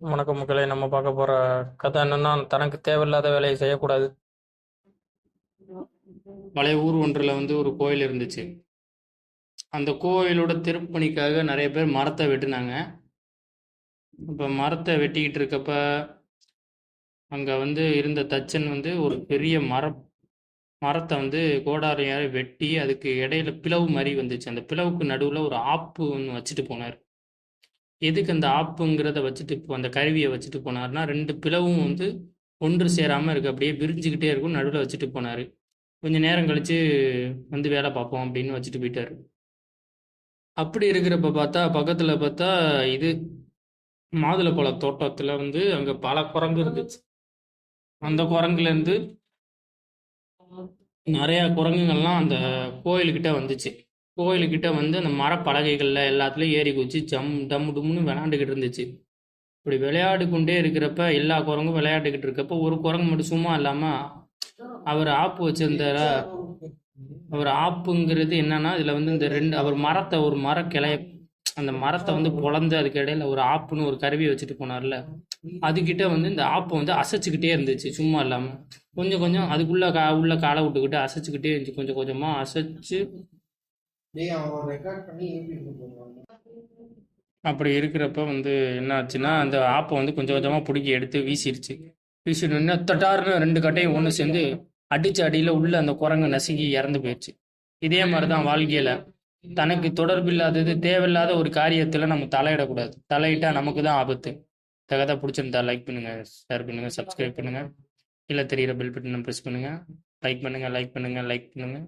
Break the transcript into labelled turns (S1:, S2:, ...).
S1: வணக்கம் மக்களே. நம்ம பார்க்க போற கதை என்னன்னா, தனக்கு தேவையில்லாத வேலையை செய்யக்கூடாது.
S2: பழைய ஊர் ஒன்றில் ஒரு கோயில் இருந்துச்சு. அந்த கோயிலோட திருப்பணிக்காக நிறைய பேர் மரத்தை வெட்டினாங்க. இப்போ மரத்தை வெட்டிக்கிட்டு இருக்கப்ப அங்கே இருந்த தச்சன் ஒரு பெரிய மரத்தை கோடாரியால் வெட்டி அதுக்கு இடையில பிளவு மாதிரி வந்துச்சு. அந்த பிளவுக்கு நடுவில் ஒரு ஆப்பு ஒன்று வச்சுட்டு போனார். எதுக்கு அந்த ஆப்புங்கிறத வச்சுட்டு அந்த கருவியை வச்சுட்டு போனார்னா, ரெண்டு பிளவும் ஒன்று சேராமல் இருக்கு, அப்படியே விரிஞ்சுக்கிட்டே இருக்கும், நடுவில் வச்சுட்டு போனார். கொஞ்சம் நேரம் கழிச்சு வேலை பார்ப்போம் அப்படின்னு வச்சுட்டு போயிட்டாரு. அப்படி இருக்கிறப்ப பார்த்தா பக்கத்தில் பார்த்தா இது மாதுளப்பழ தோட்டத்தில் அங்கே பல குரங்கு இருந்துச்சு. அந்த குரங்குலேருந்து நிறையா குரங்குகள்லாம் அந்த கோயிலுக்கிட்ட வந்துச்சு. கோயிலுக்கிட்ட அந்த மரப்பலகைகளில் எல்லாத்துலேயும் ஏறி குச்சி டம்மு டும்னு விளையாண்டுக்கிட்டு இருந்துச்சு. இப்படி விளையாடு கொண்டே இருக்கிறப்ப எல்லா குரங்கும் விளையாட்டுக்கிட்டு இருக்கப்போ ஒரு குரங்கு மட்டும் சும்மா இல்லாமல் அவர் ஆப்பு வச்சிருந்தார. அவர் ஆப்புங்கிறது என்னன்னா, இதில் இந்த ரெண்டு அவர் மரத்தை ஒரு மரக்கிளைய அந்த மரத்தை பொளந்து அதுக்கு இடையில ஒரு ஆப்புன்னு ஒரு கருவியை வச்சுட்டு போனார்ல, அதுகிட்ட இந்த ஆப்பை அசைச்சுக்கிட்டே இருந்துச்சு சும்மா இல்லாமல். கொஞ்சம் கொஞ்சம் அதுக்குள்ள உள்ள காலை விட்டுக்கிட்டு அசைச்சுக்கிட்டே இருந்துச்சு. கொஞ்சம் கொஞ்சமாக அசைச்சு அப்படி இருக்கிறப்ப என்ன ஆச்சுன்னா, அந்த ஆப்பை கொஞ்சம் கொஞ்சமாக பிடிக்கி எடுத்து வீசிடுச்சு. வீசிட்டு தட்டாருன்னு ரெண்டு கட்டையும் ஒன்று சேர்ந்து அடிச்ச அடியில் உள்ள அந்த குரங்கு நசுங்கி இறந்து போயிடுச்சு. இதே மாதிரி தான் வாழ்க்கையில் தனக்கு தொடர்பில்லாதது தேவையில்லாத ஒரு காரியத்தில் நம்ம தலையிடக்கூடாது. தலையிட்டா நமக்கு தான் ஆபத்து. கதை பிடிச்சிருந்தா லைக் பண்ணுங்க, ஷேர் பண்ணுங்க, சப்ஸ்கிரைப் பண்ணுங்க. கீழே தெரியிற பெல் பட்டனை ப்ரெஸ் பண்ணுங்க. லைக் பண்ணுங்க.